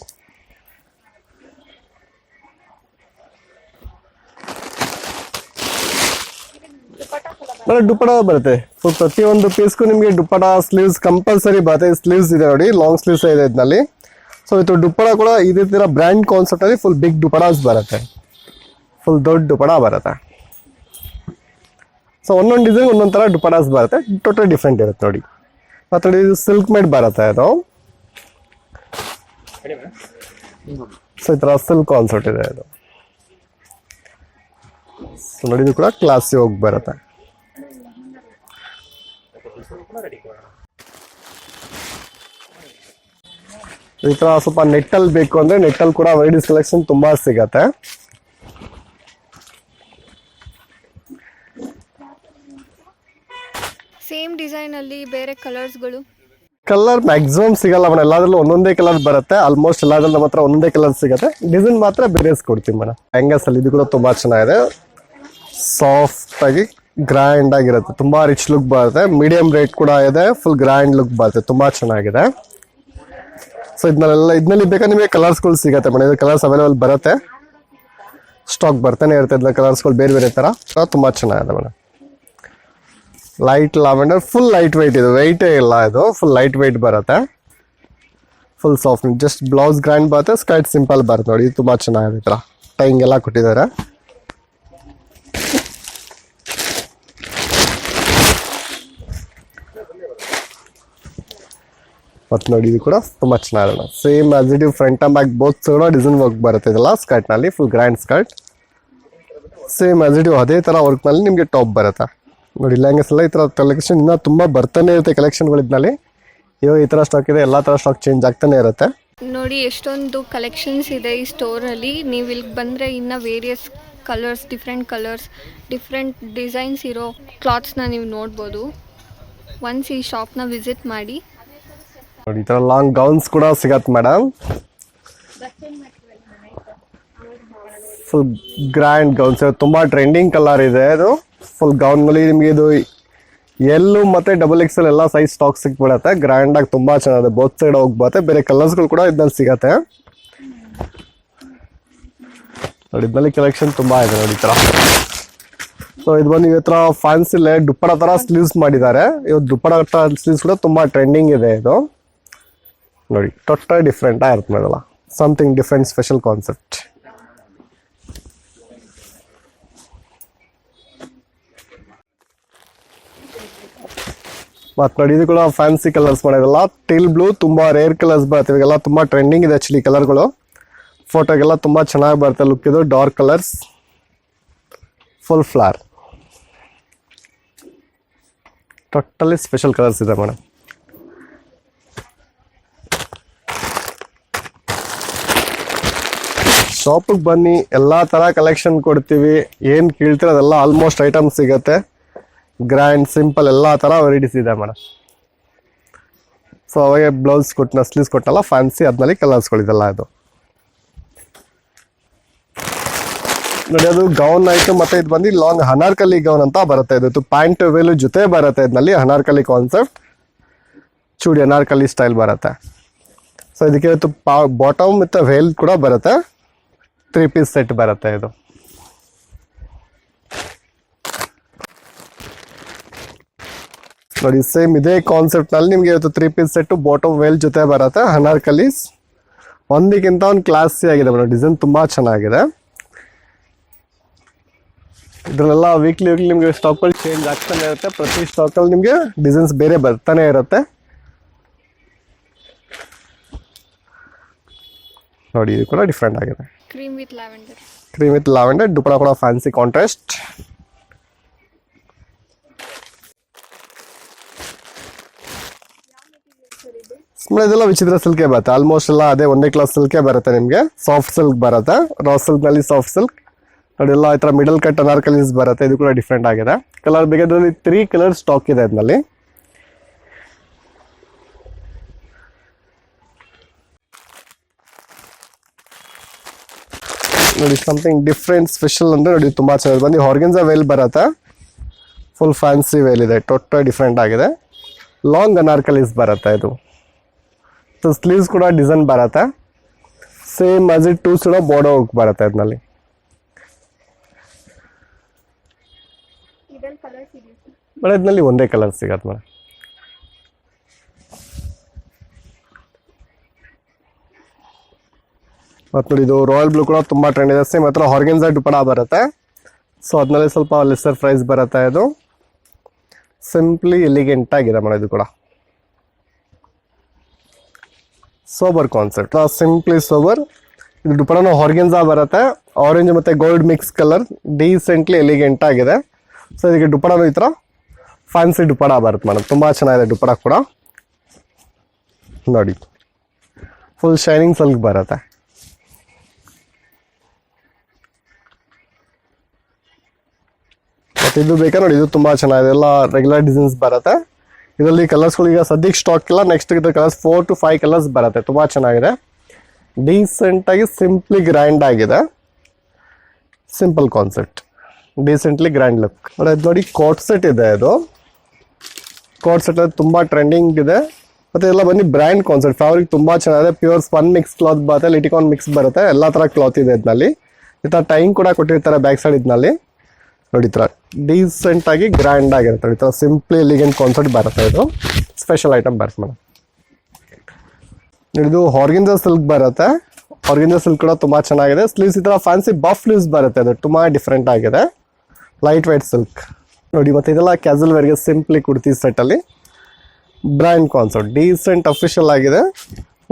ದುಪ್ಪಟ ಬರುತ್ತೆ. ಸೊ ಪ್ರತಿಯೊಂದು ಪೀಸ್ಗೂ ನಿಮಗೆ ದುಪ್ಪಟ ಸ್ಲೀವ್ಸ್ ಕಂಪಲ್ಸರಿ ಬರುತ್ತೆ. ಸ್ಲೀವ್ಸ್ ಇದೆ ನೋಡಿ, ಲಾಂಗ್ ಸ್ಲೀವ್ಸ್ ಇದೆ ಇದರಲ್ಲಿ. ಸೊ ಇದು ದುಪ್ಪಟ ಕೂಡ ಇದೇ ಥರ ಬ್ರ್ಯಾಂಡ್ ಕಾನ್ಸೆಪ್ಟಲ್ಲಿ ಫುಲ್ ಬಿಗ್ ದುಪ್ಪಟಾಸ್ ಬರುತ್ತೆ. ಫುಲ್ ದೊಡ್ಡ ದುಪ್ಪಟ ಬರುತ್ತೆ. ಸೊ ಒಂದೊಂದು ಡಿಸೈನ್ ಒಂದೊಂದು ಥರ ದುಪ್ಪಟಾಸ್ ಬರುತ್ತೆ. ಟೋಟಲ್ ಡಿಫ್ರೆಂಟ್ ಇರುತ್ತೆ ನೋಡಿ. ಮತ್ತು ಇದು ಸಿಲ್ಕ್ ಮೇಡ್ ಬರುತ್ತೆ ಇದು. ಸೊ ಈ ಥರ ಸಿಲ್ಕ್ ಕಾನ್ಸೆಪ್ಟ್ ಇದೆ ಇದು. ಸೊ ನೋಡಿ ಇದು ಕೂಡ ಕ್ಲಾಸಿ ಹೋಗಿ ಬರುತ್ತೆ. ಈ ಥರ ಸ್ವಲ್ಪ ನೆಟ್ಟಲ್ಲಿ ಬೇಕು ಅಂದರೆ ನೆಟ್ಟಲ್ಲಿ ಕೂಡ ವೆರೈಟೀಸ್ ಕಲೆಕ್ಷನ್ ತುಂಬ ಸಿಗತ್ತೆ. ಸೇಮ್ ಡಿಸೈನ್ ಅಲ್ಲಿ ಬೇರೆ ಕಲರ್ಸ್ಗಳು? ಕಲರ್ ಮ್ಯಾಕ್ಸಿಮಮ್ ಸಿಗಲ್ಲ ಮೇಡಮ್. ಎಲ್ಲಾದ್ರಲ್ಲೂ ಒಂದೊಂದೇ ಕಲರ್ ಬರುತ್ತೆ. ಆಲ್ಮೋಸ್ಟ್ ಎಲ್ಲಾದ್ರಲ್ಲಿ ನಮ್ಮ ಹತ್ರ ಒಂದೊಂದೇ ಕಲರ್ ಸಿಗುತ್ತೆ. ಡಿಸೈನ್ ಮಾತ್ರ ಬೇರೆ ಕೊಡ್ತೀವಿ ಮೇಡಮ್. ಲೆಹಂಗಾಸ್ ಅಲ್ಲಿ ಇದು ಕೂಡ ತುಂಬ ಚೆನ್ನಾಗಿದೆ. ಸಾಫ್ಟ್ ಆಗಿ ಗ್ರ್ಯಾಂಡ್ ಆಗಿರುತ್ತೆ. ತುಂಬ ರಿಚ್ ಲುಕ್ ಬರುತ್ತೆ. ಮೀಡಿಯಂ ರೇಟ್ ಕೂಡ ಇದೆ. ಫುಲ್ ಗ್ರ್ಯಾಂಡ್ ಲುಕ್ ಬರುತ್ತೆ. ತುಂಬ ಚೆನ್ನಾಗಿದೆ. ಸೊ ಇದನ್ನಲ್ಲಿ ಬೇಕಾದ್ರೆ ನಿಮಗೆ ಕಲರ್ಸ್ಗಳು ಸಿಗುತ್ತೆ ಮೇಡಮ್. ಇದು ಕಲರ್ಸ್ ಅವೈಲೇಬಲ್ ಬರುತ್ತೆ. ಸ್ಟಾಕ್ ಬರ್ತಾನೆ ಇರುತ್ತೆ ಇದನ್ನ ಕಲರ್ಸ್ಗಳು ಬೇರೆ ಬೇರೆ ಥರ. ತುಂಬ ಚೆನ್ನಾಗಿದೆ madam. Light lavender, full light weight ಇದು, ವೆಯ್ಟೇ ಇಲ್ಲ ಇದು, ಫುಲ್ ಲೈಟ್ ವೆಯ್ಟ್ ಬರುತ್ತೆ, full soft. Just blouse grand ಬರುತ್ತೆ, ಸ್ಕರ್ಟ್ ಸಿಂಪಲ್ ಬರುತ್ತೆ ನೋಡಿ. ಇದು ತುಂಬ ಚೆನ್ನಾಗಿದೆ, ಈ ಥರ ಟೈಂಗ್ ಎಲ್ಲ ಕೊಟ್ಟಿದ್ದಾರೆ. ಮತ್ತು ನೋಡಿ ಇದು ಕೂಡ ತುಂಬ ಚೆನ್ನಾಗಿದೆ. Same as it front and back both ಕೂಡ ಡಿಸೈನ್ ವರ್ಕ್ ಬರುತ್ತೆ ಇದೆಲ್ಲ ಸ್ಕರ್ಟ್ನಲ್ಲಿ, full grand skirt. Same as it ಅದೇ ಥರ ವರ್ಕ್ನಲ್ಲಿ ನಿಮಗೆ ಟಾಪ್ ಬರುತ್ತೆ ನೋಡಿ. ಲೆಹಂಗಾಸ್ ಎಲ್ಲ ಈ ಥರ ಕಲೆಕ್ಷನ್ ಇನ್ನೂ ತುಂಬ ಬರ್ತಾನೆ ಇರುತ್ತೆ ಕಲೆಕ್ಷನ್ಗಳು ಇದ್ನಲ್ಲಿ. ಇವಾಗ ಈ ಥರ ಸ್ಟಾಕ್ ಇದೆ, ಎಲ್ಲ ಥರ ಸ್ಟಾಕ್ ಚೇಂಜ್ ಆಗ್ತಾನೆ ಇರುತ್ತೆ. ನೋಡಿ ಎಷ್ಟೊಂದು ಕಲೆಕ್ಷನ್ಸ್ ಇದೆ ಈ ಸ್ಟೋರಲ್ಲಿ. ನೀವು ಇಲ್ಲಿಗೆ ಬಂದರೆ ಇನ್ನು ವೇರಿಯಸ್ ಕಲರ್ಸ್, ಡಿಫ್ರೆಂಟ್ ಡಿಸೈನ್ಸ್ ಇರೋ ಕ್ಲಾತ್ಸ್ನ ನೀವು ನೋಡ್ಬೋದು. ಒನ್ಸ್ ಈ ಶಾಪ್ನ ವಿಸಿಟ್ ಮಾಡಿ. ನೋಡಿ ಈ ಥರ ಲಾಂಗ್ ಗೌನ್ಸ್ ಕೂಡ ಸಿಗತ್ತೆ ಮೇಡಮ್, ಫುಲ್ ಗ್ರ್ಯಾಂಡ್ ಗೌನ್ಸ್. ತುಂಬ ಟ್ರೆಂಡಿಂಗ್ ಕಲರ್ ಇದೆ ಇದು. ಫುಲ್ ಗೌನ್ನಲ್ಲಿ ನಿಮಗೆ ಇದು ಎಲ್ಲು ಮತ್ತು XXL ಎಲ್ಲ ಸೈಜ್ ಸ್ಟಾಕ್ ಸಿಕ್ಬಿಡತ್ತೆ. ಗ್ರ್ಯಾಂಡಾಗಿ ತುಂಬ ಚೆನ್ನಾಗಿದೆ, ಬೋತ್ ಸೈಡ್ ಹೋಗ್ಬತ್ತೆ. ಬೇರೆ ಕಲರ್ಸ್ಗಳು ಕೂಡ ಇದ್ರಲ್ಲಿ ಸಿಗತ್ತೆ ನೋಡಿ. ಇದ್ರಲ್ಲಿ ಕಲೆಕ್ಷನ್ ತುಂಬ ಇದೆ ನೋಡಿ ಈ ಥರ. ಸೊ ಇದು ಬಂದು ಈ ಥರ ಫ್ಯಾನ್ಸಿಲೆ ದುಪ್ಪಡ ಥರ ಸ್ಲೀವ್ಸ್ ಮಾಡಿದ್ದಾರೆ. ಇವತ್ತು ದುಪ್ಪಡ ಸ್ಲೀವ್ಸ್ ಕೂಡ ತುಂಬ ಟ್ರೆಂಡಿಂಗ್ ಇದೆ ಇದು ನೋಡಿ. ಟೋಟಲ್ ಡಿಫ್ರೆಂಟ್ ಆಗಿರುತ್ತೆ ಮೇಡಲ್ಲ, ಸಮಥಿಂಗ್ ಡಿಫ್ರೆಂಟ್ ಸ್ಪೆಷಲ್ ಕಾನ್ಸೆಪ್ಟ್. ಮತ್ತು ನೋಡಿ ಇದು ಕೂಡ ಫ್ಯಾನ್ಸಿ ಕಲರ್ಸ್ ಮಾಡೋದಲ್ಲ, ಟೀಲ್ ಬ್ಲೂ, ತುಂಬ ರೇರ್ ಕಲರ್ಸ್ ಬರುತ್ತೆ. ಇವಾಗೆಲ್ಲ ತುಂಬ ಟ್ರೆಂಡಿಂಗ್ ಇದೆ ಆ್ಯಕ್ಚುಲಿ ಕಲರ್ಗಳು. ಫೋಟೋಗೆಲ್ಲ ತುಂಬ ಚೆನ್ನಾಗಿ ಬರುತ್ತೆ ಲುಕ್. ಇದು dark colours, full flower, totally special colours ಇದೆ ಮೇಡಮ್. ಶಾಪಿಗೆ ಬನ್ನಿ, ಎಲ್ಲ ಥರ ಕಲೆಕ್ಷನ್ ಕೊಡ್ತೀವಿ. ಏನು ಕೇಳ್ತೀರ ಅದೆಲ್ಲ ಆಲ್ಮೋಸ್ಟ್ ಐಟಮ್ಸ್ ಸಿಗುತ್ತೆ. ಗ್ರ್ಯಾಂಡ್, ಸಿಂಪಲ್ ಎಲ್ಲ ಥರ ವೆರೈಟೀಸ್ ಇದೆ ಮೇಡಮ್. ಸೊ ಅವಾಗೆ ಬ್ಲೌಸ್ ಕೊಟ್ಟನ ಸ್ಲೀವ್ಸ್ ಕೊಟ್ಟನಲ್ಲ ಫ್ಯಾನ್ಸಿ, ಅದ್ರಲ್ಲಿ ಕಲರ್ಸ್ಗಳಿದೆಲ್ಲ ಇದು ನೋಡಿ. ಅದು ಗೌನ್ ಆಯಿತು. ಮತ್ತು ಇದು ಬಂದು ಲಾಂಗ್ ಅನಾರ್ಕಲಿ ಗೌನ್ ಅಂತ ಬರುತ್ತೆ. ಇದು ಪ್ಯಾಂಟ್ ವೇಲು ಜೊತೆ ಬರುತ್ತೆ ಇದರಲ್ಲಿ. ಅನಾರ್ಕಲಿ ಕಾನ್ಸೆಪ್ಟ್, ಚೂಡಿ ಅನಾರ್ಕಲಿ ಸ್ಟೈಲ್ ಬರುತ್ತೆ. ಸೊ ಇದಕ್ಕೆ ಇವತ್ತು ಬಾಟಮ್ ಮತ್ತು ವೇಲ್ ಕೂಡ ಬರುತ್ತೆ. 3 ಪೀಸ್ ಸೆಟ್ ಬರುತ್ತೆ ಇದು. ನೋಡಿ ಸೇಮ್ ಇದೇ ಕಾನ್ಸೆಪ್ಟ್ನಲ್ಲಿ ನಿಮಗೆ ಇವತ್ತು 3 ಪೀಸ್ ಸೆಟ್ಟು ಬಾಟಮ್ ವೇಲ್ ಜೊತೆ ಬರುತ್ತೆ. ಅನಾರ್ಕಲೀಸ್ ಒಂದಕ್ಕಿಂತ ಒಂದು ಕ್ಲಾಸಿ ಆಗಿದೆ ಮೇಡಮ್. ಡಿಸೈನ್ ತುಂಬ ಚೆನ್ನಾಗಿದೆ. ಇದರಲ್ಲೆಲ್ಲ ವೀಕ್ಲಿ ನಿಮಗೆ ಸ್ಟಾಕ್ಗಳು ಚೇಂಜ್ ಆಗ್ತಾನೆ ಇರುತ್ತೆ. ಪ್ರತಿ ಸ್ಟಾಕಲ್ಲಿ ನಿಮಗೆ ಡಿಸೈನ್ಸ್ ಬೇರೆ ಬರ್ತಾನೆ ಇರುತ್ತೆ ನೋಡಿ. ಇದು ಕೂಡ ಡಿಫ್ರೆಂಟ್ ಆಗಿದೆ. ಕ್ರೀಮ್ ವಿತ್ ಲ್ಯಾವೆಂಡರ್ ದುಪ್ಪಡ ಕೂಡ ಫ್ಯಾನ್ಸಿ ಕಾಂಟ್ರಾಸ್ಟ್. ಇದೆಲ್ಲ ವಿಚಿತ್ರ ಸಿಲ್ಕೆ ಬರುತ್ತೆ. ಆಲ್ಮೋಸ್ಟ್ ಎಲ್ಲ ಅದೇ ಒಂದೇ ಕ್ಲಾಸ್ ಸಿಲ್ಕೆ ಬರುತ್ತೆ ನಿಮಗೆ. ಸಾಫ್ಟ್ ಸಿಲ್ಕ್ ಬರುತ್ತೆ, ರಾ ಸಿಲ್ಕ್ನಲ್ಲಿ ಸಾಫ್ಟ್ ಸಿಲ್ಕ್ ನೋಡಿ. ಎಲ್ಲ ಈ ಥರ ಮಿಡಲ್ ಕಟ್ ಅನಾರ್ಕಲೀಸ್ ಬರುತ್ತೆ. ಇದು ಕೂಡ ಡಿಫ್ರೆಂಟ್ ಆಗಿದೆ. ಕಲರ್ ಬೇಕಾದ್ರಲ್ಲಿ 3 ಕಲರ್ ಸ್ಟಾಕ್ ಇದೆ ಇದರಲ್ಲಿ. ನೋಡಿ ಸಮಥಿಂಗ್ ಡಿಫ್ರೆಂಟ್ ಸ್ಪೆಷಲ್ ಅಂದರೆ ನೋಡಿ ತುಂಬ ಚೆನ್ನಾಗಿದೆ. ಬಂದು ಆರ್ಗೆನ್ಸಾ ವೇಲ್ ಬರುತ್ತೆ, ಫುಲ್ ಫ್ಯಾನ್ಸಿ ವೇಲ್ ಇದೆ. ಟೋಟಲ್ ಡಿಫ್ರೆಂಟ್ ಆಗಿದೆ. ಲಾಂಗ್ ಅನಾರ್ಕಲೀಸ್ ಬರುತ್ತೆ ಇದು. ಸೊ ಸ್ಲೀವ್ಸ್ ಕೂಡ ಡಿಸೈನ್ ಬರುತ್ತೆ. ಸೇಮ್ ಆಸ್ ಇಟ್ 2 ಕೂಡ ಬಾರ್ಡರ್ ವರ್ಕ್ ಬರುತ್ತೆ ಇದರಲ್ಲಿ. ಮೇಡಮ್ ಇದರಲ್ಲಿ ಒಂದೇ ಕಲರ್ ಸಿಗತ್ತೆ ಮೇಡಮ್. ಮತ್ತು ನೋಡಿ ಇದು ರಾಯಲ್ ಬ್ಲೂ ಕೂಡ ತುಂಬ ಟ್ರೆಂಡ್ ಇದೆ. ಸೇಮ್ ಹತ್ರ ಆರ್ಗೆನ್ಸಾ ದುಪ್ಪಡ ಬರುತ್ತೆ. ಸೊ ಅದರಲ್ಲಿ ಸ್ವಲ್ಪ ಲೆಸ್ಸರ್ ಪ್ರೈಸ್ ಬರುತ್ತೆ. ಇದು ಸಿಂಪ್ಲಿ ಎಲಿಗೆಂಟ್ ಆಗಿದೆ ಮೇಡಮ್. ಇದು ಕೂಡ ಸೋಬರ್ ಕಾನ್ಸೆಪ್ಟ್, ಸಿಂಪ್ಲಿ ಸೋಬರ್. ಇದು ದುಪ್ಪಡನೂ ಆರ್ಗೆನ್ಸಾ ಬರುತ್ತೆ. ಆರೆಂಜ್ ಮತ್ತು ಗೋಲ್ಡ್ ಮಿಕ್ಸ್ ಕಲರ್, ಡೀಸೆಂಟ್ಲಿ ಎಲಿಗೆಂಟ್ ಆಗಿದೆ. ಸೊ ಇದಕ್ಕೆ ದುಪ್ಪಡನೂ ಈ ಥರ ಫ್ಯಾನ್ಸಿ ದುಪ್ಪಡ ಬರುತ್ತೆ ಮೇಡಮ್. ತುಂಬ ಚೆನ್ನಾಗಿದೆ ದುಪ್ಪಡ ಕೂಡ ನೋಡಿ. ಫುಲ್ ಶೈನಿಂಗ್ ಸಿಲ್ಕ್ ಬರುತ್ತೆ. ಮತ್ತು ಇದು ಬೇಕಾ ನೋಡಿ, ಇದು ತುಂಬ ಚೆನ್ನಾಗಿದೆ. ಎಲ್ಲ ರೆಗ್ಯುಲರ್ ಡಿಸೈನ್ಸ್ ಬರುತ್ತೆ. ಇದರಲ್ಲಿ ಕಲರ್ಸ್ಗಳು ಈಗ ಸದ್ಯಕ್ಕೆ ಸ್ಟಾಕ್ ಇಲ್ಲ. ನೆಕ್ಸ್ಟ್ ಇದು ಕಲರ್ಸ್ 4 to 5 ಕಲರ್ಸ್ ಬರುತ್ತೆ. ತುಂಬ ಚೆನ್ನಾಗಿದೆ. ಡೀಸೆಂಟಾಗಿ ಸಿಂಪ್ಲಿ ಗ್ರ್ಯಾಂಡ್ ಆಗಿದೆ. Simple concept, ಡೀಸೆಂಟ್ಲಿ grand look. ಅದು ನೋಡಿ ಕೋಟ್ ಸೆಟ್ ಇದೆ. ಇದು ಕೋಟ್ ಸೆಟ್ ತುಂಬ ಟ್ರೆಂಡಿಂಗ್ ಇದೆ. ಮತ್ತು ಎಲ್ಲ ಬನ್ನಿ ಬ್ರ್ಯಾಂಡ್ ಕಾನ್ಸೆಪ್ಟ್. ಫ್ಯಾಬ್ರಿಕ್ ತುಂಬ ಚೆನ್ನಾಗಿದೆ. ಪ್ಯೂರ್ ಸ್ಪನ್ ಮಿಕ್ಸ್ ಕ್ಲಾತ್ ಬರುತ್ತೆ, ಲಿಟಿಕಾನ್ ಮಿಕ್ಸ್ ಬರುತ್ತೆ. ಎಲ್ಲ ಥರ ಕ್ಲಾತ್ ಇದೆ ಇದರಲ್ಲಿ. ಈ ಥರ ಟೈಮ್ ಕೂಡ ಕೊಟ್ಟಿರ್ತಾರೆ ಬ್ಯಾಕ್ ಸೈಡ್ ಇದರಲ್ಲಿ. ನೋಡಿ ಈ ಥರ ಡೀಸೆಂಟಾಗಿ ಗ್ರ್ಯಾಂಡ್ ಆಗಿರುತ್ತೆ ನೋಡಿ, ಈ ಥರ ಸಿಂಪ್ಲಿ ಎಲಿಗೆಂಟ್ ಕಾನ್ಸೆಪ್ಟ್ ಬರುತ್ತೆ. ಇದು ಸ್ಪೆಷಲ್ ಐಟಮ್ ಬರುತ್ತೆ ಮೇಡಮ್. ಇದು ಆರ್ಗೆನ್ಜಾ ಸಿಲ್ಕ್ ಬರುತ್ತೆ. ಆರ್ಗೆನ್ಜಾ ಸಿಲ್ಕ್ ಕೂಡ ತುಂಬ ಚೆನ್ನಾಗಿದೆ. ಸ್ಲೀವ್ಸ್ ಈ ಥರ ಫ್ಯಾನ್ಸಿ ಬಫ್ ಸ್ಲೀವ್ಸ್ ಬರುತ್ತೆ. ಅದು ತುಂಬ ಡಿಫ್ರೆಂಟ್ ಆಗಿದೆ. ಲೈಟ್ ವೈಟ್ ಸಿಲ್ಕ್ ನೋಡಿ. ಮತ್ತು ಇದೆಲ್ಲ ಕ್ಯಾಸುವಲ್ ವೇರ್ಗೆ ಸಿಂಪ್ಲಿ ಕುರ್ತಿ ಸೆಟ್ಟಲ್ಲಿ ಬ್ರ್ಯಾಂಡ್ ಕಾನ್ಸೆಪ್ಟ್ ಡೀಸೆಂಟ್ ಅಫಿಷಿಯಲ್ ಆಗಿದೆ.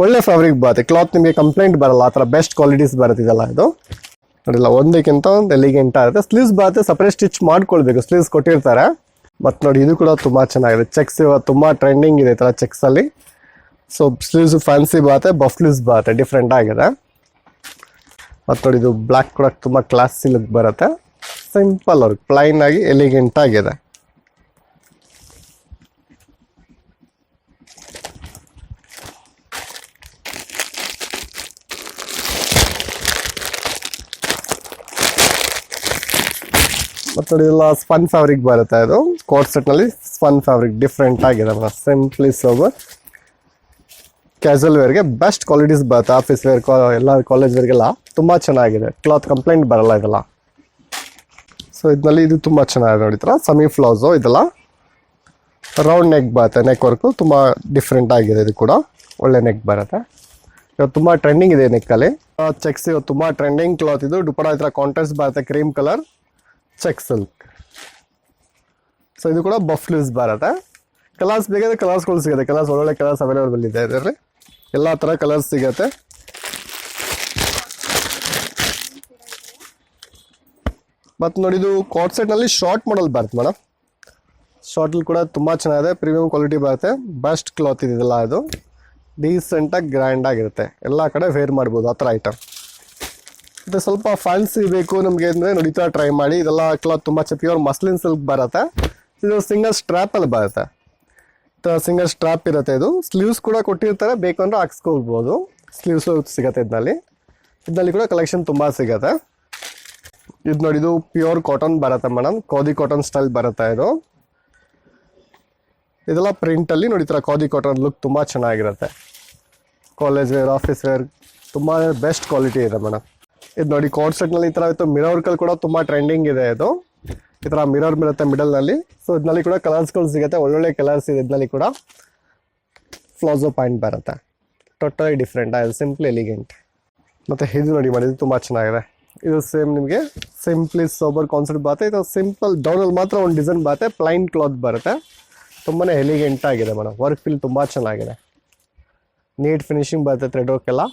ಒಳ್ಳೆ ಫ್ಯಾಬ್ರಿಕ್ ಬರುತ್ತೆ. ಕ್ಲಾತ್ ನಿಮಗೆ ಕಂಪ್ಲೇಂಟ್ ಬರಲ್ಲ, ಆ ಥರ ಬೆಸ್ಟ್ ಕ್ವಾಲಿಟೀಸ್ ಬರುತ್ತೆ ಇದೆಲ್ಲ. ಇದು ನೋಡಿಲ್ಲ, ಒಂದಕ್ಕಿಂತ ಒಂದು ಎಲಿಗೆಂಟ್ ಆಗುತ್ತೆ. ಸ್ಲೀವ್ಸ್ ಬರುತ್ತೆ, ಸಪ್ರೇಟ್ ಸ್ಟಿಚ್ ಮಾಡ್ಕೊಳ್ಬೇಕು, ಸ್ಲೀವ್ಸ್ ಕೊಟ್ಟಿರ್ತಾರೆ. ಮತ್ತು ನೋಡಿ ಇದು ಕೂಡ ತುಂಬ ಚೆನ್ನಾಗಿದೆ. ಚೆಕ್ಸ್ ಇವಾಗ ತುಂಬ ಟ್ರೆಂಡಿಂಗ್ ಇದೆ ಈ ಥರ ಚೆಕ್ಸಲ್ಲಿ. ಸೊ ಸ್ಲೀವ್ಸ್ ಫ್ಯಾನ್ಸಿ ಬರುತ್ತೆ, ಬಫ್ ಸ್ಲೀವ್ಸ್ ಬರುತ್ತೆ, ಡಿಫ್ರೆಂಟ್ ಆಗಿದೆ. ಮತ್ತು ನೋಡಿ ಇದು ಬ್ಲ್ಯಾಕ್ ಕೂಡ ತುಂಬ ಕ್ಲಾಸಿ ಲುಕ್ ಬರುತ್ತೆ. ಸಿಂಪಲ್ ವರ್ಕ್, ಪ್ಲೈನ್ ಆಗಿ ಎಲಿಗೆಂಟ್ ಆಗಿದೆ. ಮತ್ತು ನೋಡಿ ಎಲ್ಲ ಸ್ಪನ್ ಫ್ಯಾಬ್ರಿಕ್ ಬರುತ್ತೆ. ಇದು ಕೋಟ್ ಸೆಟ್ನಲ್ಲಿ ಸ್ಪನ್ ಫ್ಯಾಬ್ರಿಕ್ ಡಿಫ್ರೆಂಟ್ ಆಗಿದೆ. ಸಿಂಪ್ಲಿ ಸೋಬರ್ ಕ್ಯಾಸುವಲ್ ವೇರ್ಗೆ ಬೆಸ್ಟ್ ಕ್ವಾಲಿಟೀಸ್ ಬರುತ್ತೆ. ಆಫೀಸ್ ವೇರ್, ಎಲ್ಲ ಕಾಲೇಜ್ ವೇರ್ಗೆಲ್ಲ ತುಂಬ ಚೆನ್ನಾಗಿದೆ. ಕ್ಲಾತ್ ಕಂಪ್ಲೇಂಟ್ ಬರಲ್ಲ ಇದೆಲ್ಲ. ಸೊ ಇದರಲ್ಲಿ ಇದು ತುಂಬ ಚೆನ್ನಾಗಿದೆ ನೋಡಿ. ಥರ ಸೆಮಿ ಫ್ಲೌಸು, ಇದೆಲ್ಲ ರೌಂಡ್ ನೆಕ್ ಬರುತ್ತೆ. ನೆಕ್ ವರ್ಕು ತುಂಬ ಡಿಫ್ರೆಂಟ್ ಆಗಿದೆ. ಇದು ಕೂಡ ಒಳ್ಳೆ ನೆಕ್ ಬರುತ್ತೆ. ಇವತ್ತು ತುಂಬ ಟ್ರೆಂಡಿಂಗ್ ಇದೆ ನೆಕ್ಕಲ್ಲಿ. ಚೆಕ್ಸ್ ಇವತ್ತು ತುಂಬ ಟ್ರೆಂಡಿಂಗ್ ಕ್ಲಾತ್. ಇದು ದುಪಡ ಈ ಥರ ಕಾಂಟ್ರಾಸ್ಟ್ ಬರುತ್ತೆ, cream colour check silk. So ಇದು ಕೂಡ ಬಫ್ ಸ್ಲೀವ್ಸ್ ಬರುತ್ತೆ. ಕಲರ್ಸ್ ಬೇಕಾದ್ರೆ ಕಲರ್ಸ್ಗಳು ಸಿಗುತ್ತೆ. ಕಲರ್ಸ್ ಒಳ್ಳೊಳ್ಳೆ ಕಲರ್ಸ್ ಅವೈಲೇಬಲ್ ಇದೆ ಇದರಲ್ಲಿ. ಎಲ್ಲ ಥರ ಕಲರ್ಸ್ ಸಿಗುತ್ತೆ. ಮತ್ತು ನೋಡಿ ಇದು ಕಾಟ್ ಸೆಟ್ನಲ್ಲಿ ಶಾರ್ಟ್ ಮಾಡಲ್ ಬರುತ್ತೆ ಮೇಡಮ್. ಶಾರ್ಟಲ್ಲಿ ಕೂಡ ತುಂಬ ಚೆನ್ನಾಗಿದೆ, ಪ್ರೀಮಿಯಂ ಕ್ವಾಲಿಟಿ ಬರುತ್ತೆ. ಬೆಸ್ಟ್ ಕ್ಲಾತ್ ಇದೆಲ್ಲ. ಇದು ಡೀಸೆಂಟಾಗಿ ಗ್ರ್ಯಾಂಡ್ ಆಗಿರುತ್ತೆ, ಎಲ್ಲ ಕಡೆ ವೇರ್ ಮಾಡ್ಬೋದು ಆ ಥರ ಐಟಮ್. ಮತ್ತು ಸ್ವಲ್ಪ ಫ್ಯಾನ್ಸಿ ಬೇಕು ನಮಗೆ ಅಂದರೆ ನೋಡಿ ಈ ಥರ ಟ್ರೈ ಮಾಡಿ. ಇದೆಲ್ಲ ಕ್ಲಾತ್ ತುಂಬ ಪ್ಯೂರ್ ಮಸ್ಲಿನ್ ಸಿಲ್ಕ್ ಬರುತ್ತೆ. ಇದು ಸಿಂಗಲ್ ಸ್ಟ್ರ್ಯಾಪಲ್ಲಿ ಬರುತ್ತೆ. ಸಿಂಗಲ್ ಸ್ಟ್ರಾಪ್ ಇರುತ್ತೆ. ಇದು ಸ್ಲೀವ್ಸ್ ಕೂಡ ಕೊಟ್ಟಿರ್ತಾರೆ, ಬೇಕು ಅಂದರೆ ಹಾಕ್ಸ್ಕೊಳ್ಬೋದು. ಸ್ಲೀವ್ಸ್ ಸಿಗುತ್ತೆ ಇದರಲ್ಲಿ ಕೂಡ ಕಲೆಕ್ಷನ್ ತುಂಬ ಸಿಗುತ್ತೆ. ಇದು ನೋಡಿ ಇದು ಪ್ಯೂರ್ ಕಾಟನ್ ಬರುತ್ತೆ ಮೇಡಮ್. ಖಾದಿ ಕಾಟನ್ ಸ್ಟೈಲ್ ಬರುತ್ತೆ ಇದು. ಇದೆಲ್ಲ ಪ್ರಿಂಟಲ್ಲಿ ನೋಡಿ ಈ ಥರ ಖಾದಿ ಕಾಟನ್ ಲುಕ್ ತುಂಬ ಚೆನ್ನಾಗಿರುತ್ತೆ. ಕಾಲೇಜ್ ವೇರ್, ಆಫೀಸ್ ವೇರ್ ತುಂಬ ಬೆಸ್ಟ್ ಕ್ವಾಲಿಟಿ ಇದೆ ಮೇಡಮ್. ಇದು ನೋಡಿ ಕೋಟ್ ಸೆಟ್ನಲ್ಲಿ ಈ ಥರ ಇತ್ತು. ಮಿರರ್ ವರ್ಕಲ್ಲಿ ಕೂಡ ತುಂಬ ಟ್ರೆಂಡಿಂಗ್ ಇದೆ ಇದು. ಈ ಥರ ಮಿರರ್ ಬರುತ್ತೆ ಮಿಡಲ್ನಲ್ಲಿ. ಸೊ ಇದರಲ್ಲಿ ಕೂಡ ಕಲರ್ಸ್ಗಳು ಸಿಗುತ್ತೆ, ಒಳ್ಳೊಳ್ಳೆ ಕಲರ್ಸ್ ಇದೆ ಇದರಲ್ಲಿ ಕೂಡ. ಫ್ಲೋಜೋ ಪಾಯಿಂಟ್ ಬರುತ್ತೆ, ಟೋಟಲಿ ಡಿಫ್ರೆಂಟ್ ಆಗಿದೆ, ಸಿಂಪ್ಲಿ ಎಲಿಗೆಂಟ್. ಮತ್ತು ಇದು ನೋಡಿ ಮಾಡಿ, ಇದು ತುಂಬ ಚೆನ್ನಾಗಿದೆ. ಇದು ಸೇಮ್ ನಿಮಗೆ ಸಿಂಪ್ಲಿ ಸೋಬರ್ ಕಾನ್ಸೆಪ್ಟ್ ಬರುತ್ತೆ. ಇದು ಸಿಂಪಲ್ ಡೌನಲ್ಲಿ ಮಾತ್ರ ಒಂದು ಡಿಸೈನ್ ಬರುತ್ತೆ, ಪ್ಲೈನ್ ಕ್ಲಾತ್ ಬರುತ್ತೆ. ತುಂಬಾ ಎಲಿಗೆಂಟ್ ಆಗಿದೆ ಮೇಡಮ್. ವರ್ಕ್ ಫೀಲ್ ತುಂಬ ಚೆನ್ನಾಗಿದೆ, ನೀಟ್ ಫಿನಿಶಿಂಗ್ ಬರುತ್ತೆ ಥ್ರೆಡ್ ವರ್ಕ್ ಎಲ್ಲ.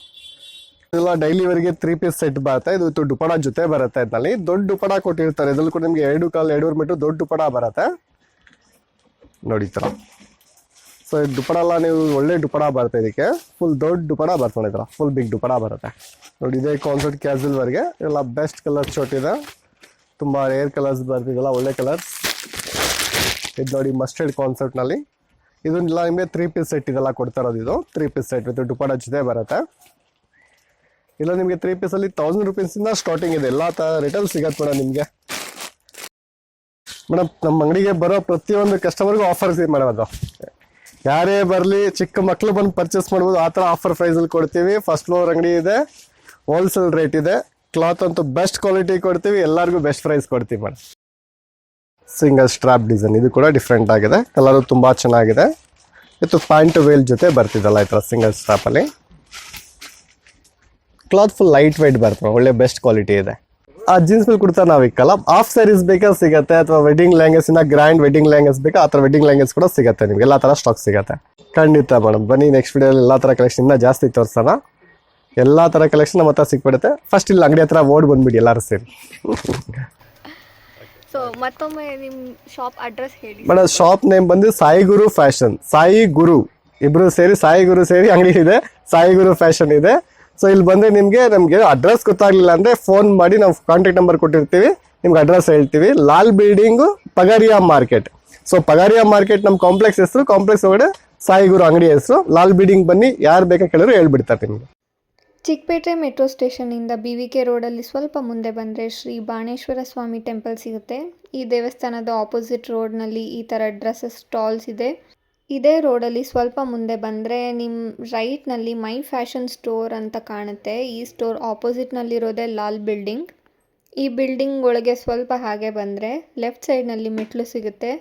ಇದೆಲ್ಲ ಡೈಲಿ ವೇರ್ಗೆ 3 ಪೀಸ್ ಸೆಟ್ ಬರುತ್ತೆ. ಇದು ದುಪಡ ಜೊತೆ ಬರುತ್ತೆ. ಇದರಲ್ಲಿ ದೊಡ್ಡ ದುಪಡ ಕೊಟ್ಟಿರ್ತಾರೆ. ಇದ್ರಲ್ಲಿ ಕೂಡ ನಿಮಗೆ 2.25 ಮೀಟರ್ ದೊಡ್ಡ ದುಪಡ ಬರುತ್ತೆ ನೋಡಿ ಈ ಥರ. ಸೊ ಇದು ದುಪಡ ಎಲ್ಲ ನೀವು ಒಳ್ಳೆ ದುಪಡ ಬರುತ್ತೆ. ಇದಕ್ಕೆ ಫುಲ್ ದೊಡ್ಡ ದುಪಡ ಬರುತ್ತೆ ನೋಡಿ, ಈ ಥರ ಫುಲ್ ಬಿಗ್ ದುಪಡ ಬರುತ್ತೆ ನೋಡಿ. ಇದೇ ಕಾನ್ಸೆಪ್ಟ್ ಕ್ಯಾಸುವಲ್ ವರ್ಗೆ ಎಲ್ಲ ಬೆಸ್ಟ್ ಕಲರ್ ಶರ್ಟ್ ಇದೆ. ತುಂಬ ರೇರ್ ಕಲರ್ಸ್ ಬರ್ತಿದೆಲ್ಲ, ಒಳ್ಳೆ ಕಲರ್ಸ್. ಇದು ನೋಡಿ ಮಸ್ಟರ್ಡ್ ಕಾನ್ಸೆಪ್ಟ್ನಲ್ಲಿ ಇದನ್ನೆಲ್ಲ ನಿಮಗೆ 3 ಪೀಸ್ ಸೆಟ್ ಇದೆಲ್ಲ ಕೊಡ್ತಾ ಇರೋದು. ಇದು 3 ಪೀಸ್ ಸೆಟ್ ವಿತ್ ದುಪಡ ಜೊತೆ ಬರುತ್ತೆ. ಇಲ್ಲ ನಿಮಗೆ 3 ಪೀಸಲ್ಲಿ 1000 ರೂಪೀಸಿಂದ ಸ್ಟಾರ್ಟಿಂಗ್ ಇದೆ. ಎಲ್ಲ ಥರ ರೇಟಲ್ಲಿ ಸಿಗತ್ತೆ ಮೇಡಮ್ ನಿಮಗೆ. ಮೇಡಮ್ ನಮ್ಮ ಅಂಗಡಿಗೆ ಬರೋ ಪ್ರತಿಯೊಂದು ಕಸ್ಟಮರ್ಗೂ ಆಫರ್ಸ್ ಇದೆ ಮೇಡಮ್. ಅದು ಯಾರೇ ಬರಲಿ, ಚಿಕ್ಕ ಮಕ್ಕಳು ಬಂದು ಪರ್ಚೇಸ್ ಮಾಡ್ಬೋದು, ಆ ಥರ ಆಫರ್ ಪ್ರೈಸಲ್ಲಿ ಕೊಡ್ತೀವಿ. ಫಸ್ಟ್ ಫ್ಲೋರ್ ಅಂಗಡಿ ಇದೆ, ಹೋಲ್ಸೇಲ್ ರೇಟ್ ಇದೆ. ಕ್ಲಾತ್ ಅಂತೂ ಬೆಸ್ಟ್ ಕ್ವಾಲಿಟಿ ಕೊಡ್ತೀವಿ, ಎಲ್ಲರಿಗೂ ಬೆಸ್ಟ್ ಪ್ರೈಸ್ ಕೊಡ್ತೀವಿ ಮೇಡಮ್. ಸಿಂಗಲ್ ಸ್ಟ್ರಾಪ್ ಡಿಸೈನ್, ಇದು ಕೂಡ ಡಿಫ್ರೆಂಟ್ ಆಗಿದೆ, ಕಲರು ತುಂಬ ಚೆನ್ನಾಗಿದೆ. ಇದು ಪ್ಯಾಂಟ್ ವೇಲ್ ಜೊತೆ ಬರ್ತಿದ್ದಲ್ಲ ಈ ಥರ ಸಿಂಗಲ್ ಸ್ಟ್ರಾಪಲ್ಲಿ. ಕ್ಲಾತ್ ಫುಲ್ ಲೈಟ್ ವೈಟ್ ಬರ್ತವೆ, ಒಳ್ಳೆ ಬೆಸ್ಟ್ ಕ್ವಾಲಿಟಿ ಇದೆ. ಆ ಜೀನ್ಸ್ ಮೇಲೆ ಕುಡ್ತಾ ನಾವು ಇಕ್ಕಲ್ಲ. ಹಾಫ್ ಸ್ಯಾರೀಸ್ ಬೇಕಾ ಸಿಗುತ್ತೆ, ಅಥವಾ ವೆಡ್ಡಿಂಗ್ ಲೆಹಂಗಸ್ ಇನ್ನ ಗ್ರ್ಯಾಂಡ್ ವೆಡ್ಡಿಂಗ್ ಲೆಹಂಗಸ್ ಬೇಕಾ ಆ ಥರ ವೆಡ್ಡಿಂಗ್ ಲೆಹಂಗಸ್ ಕೂಡ ಸಿಗುತ್ತೆ ನಿಮಗೆ. ಎಲ್ಲ ಥರ ಸ್ಟಾಕ್ ಸಿಗುತ್ತೆ ಖಂಡಿತ ಮೇಡಮ್. ಬನ್ನಿ ನೆಕ್ಸ್ಟ್ ವಿಡಿಯೋಲಿ ಎಲ್ಲ ಥರ ಕಲೆಕ್ಷನ್ ಇನ್ನೂ ಜಾಸ್ತಿ ತೋರಿಸೋಣ. ಎಲ್ಲ ಥರ ಕಲೆಕ್ಷನ್ ನಮ್ಮ ಹತ್ರ ಸಿಕ್ಬಿಡುತ್ತೆ. ಫಸ್ಟ್ ಇಲ್ಲಿ ಅಂಗಡಿ ಹತ್ರ ಓಡ್ ಬಂದ್ಬಿಡಿ ಎಲ್ಲರೂ ಸೇರಿ. ಸೊ ಮತ್ತೊಮ್ಮೆ ನಿಮ್ಮ ಶಾಪ್ ಅಡ್ರೆಸ್ ಹೇಳಿ ಮೇಡಮ್. ಶಾಪ್ ನೇಮ್ ಬಂದು ಸಾಯಿ ಗುರು ಫ್ಯಾಷನ್. ಸಾಯಿ ಗುರು ಇಬ್ರು ಸೇರಿ, ಸಾಯಿ ಗುರು ಸೇರಿ ಅಂಗಡಿ ಇದೆ, ಸಾಯಿ ಗುರು ಫ್ಯಾಷನ್ ಇದೆ. ಸೊ ಇಲ್ಲಿ ಬಂದರೆ ನಮಗೆ ಅಡ್ರೆಸ್ ಗೊತ್ತಾಗಲಿಲ್ಲ ಅಂದರೆ ಫೋನ್ ಮಾಡಿ, ನಾವು ಕಾಂಟ್ಯಾಕ್ಟ್ ನಂಬರ್ ಕೊಟ್ಟಿರ್ತೀವಿ, ನಿಮ್ಗೆ ಅಡ್ರೆಸ್ ಹೇಳ್ತೀವಿ. Lal building, Pagariya market. So Pagariya market ನಮ್ಮ ಕಾಂಪ್ಲೆಕ್ಸ್ ಹೆಸರು, ಕಾಂಪ್ಲೆಕ್ಸ್ ಒಳಗಡೆ ಸಾಯಿ ಗುರು ಅಂಗಡಿ ಹೆಸರು. ಲಾಲ್ ಬಿಲ್ಡಿಂಗ್ ಬನ್ನಿ, ಯಾರು ಬೇಕಾ ಕೇಳಿದ್ರು ಹೇಳ್ಬಿಡ್ತಾರೆ ನಿಮಗೆ. ಚಿಕ್ಕಪೇಟೆ ಮೆಟ್ರೋ ಸ್ಟೇಷನಿಂದ BVK ರೋಡಲ್ಲಿ ಸ್ವಲ್ಪ ಮುಂದೆ ಬಂದರೆ ಶ್ರೀ ಬಾಣೇಶ್ವರ ಸ್ವಾಮಿ ಟೆಂಪಲ್ ಸಿಗುತ್ತೆ. ಈ ದೇವಸ್ಥಾನದ ಆಪೋಸಿಟ್ ರೋಡ್ನಲ್ಲಿ ಈ ಥರ ಡ್ರೆಸ್ಸಸ್ ಸ್ಟಾಲ್ಸ್ ಇದೆ. ಇದೇ ರೋಡಲ್ಲಿ ಸ್ವಲ್ಪ ಮುಂದೆ ಬಂದರೆ ನಿಮ್ಮ ರೈಟ್ನಲ್ಲಿ ಮೈ ಫ್ಯಾಷನ್ ಸ್ಟೋರ್ ಅಂತ ಕಾಣುತ್ತೆ. ಈ ಸ್ಟೋರ್ ಆಪೋಸಿಟ್ನಲ್ಲಿರೋದೇ ಲಾಲ್ ಬಿಲ್ಡಿಂಗ್. ಈ ಬಿಲ್ಡಿಂಗ್ ಒಳಗೆ ಸ್ವಲ್ಪ ಹಾಗೆ ಬಂದರೆ ಲೆಫ್ಟ್ ಸೈಡ್ನಲ್ಲಿ ಮೆಟ್ಲು ಸಿಗುತ್ತೆ.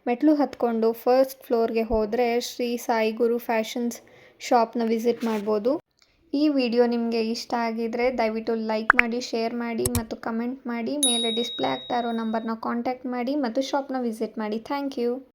ಮೆಟ್ಲು ಹತ್ಕೊಂಡು ಫಸ್ಟ್ ಫ್ಲೋರ್ಗೆ ಹೋದರೆ ಶ್ರೀ ಸಾಯಿ ಗುರು ಫ್ಯಾಷನ್ಸ್ ಶಾಪ್ನ ವಿಸಿಟ್ ಮಾಡ್ಬೋದು. ಈ ವಿಡಿಯೋ ನಿಮಗೆ ಇಷ್ಟ ಆಗಿದರೆ ದಯವಿಟ್ಟು ಲೈಕ್ ಮಾಡಿ, ಶೇರ್ ಮಾಡಿ ಮತ್ತು ಕಮೆಂಟ್ ಮಾಡಿ. ಮೇಲೆ ಡಿಸ್ಪ್ಲೇ ಆಗ್ತಾ ಇರೋ ನಂಬರ್ನ ಕಾಂಟ್ಯಾಕ್ಟ್ ಮಾಡಿ ಮತ್ತು ಶಾಪ್ನ ವಿಸಿಟ್ ಮಾಡಿ. Thank you.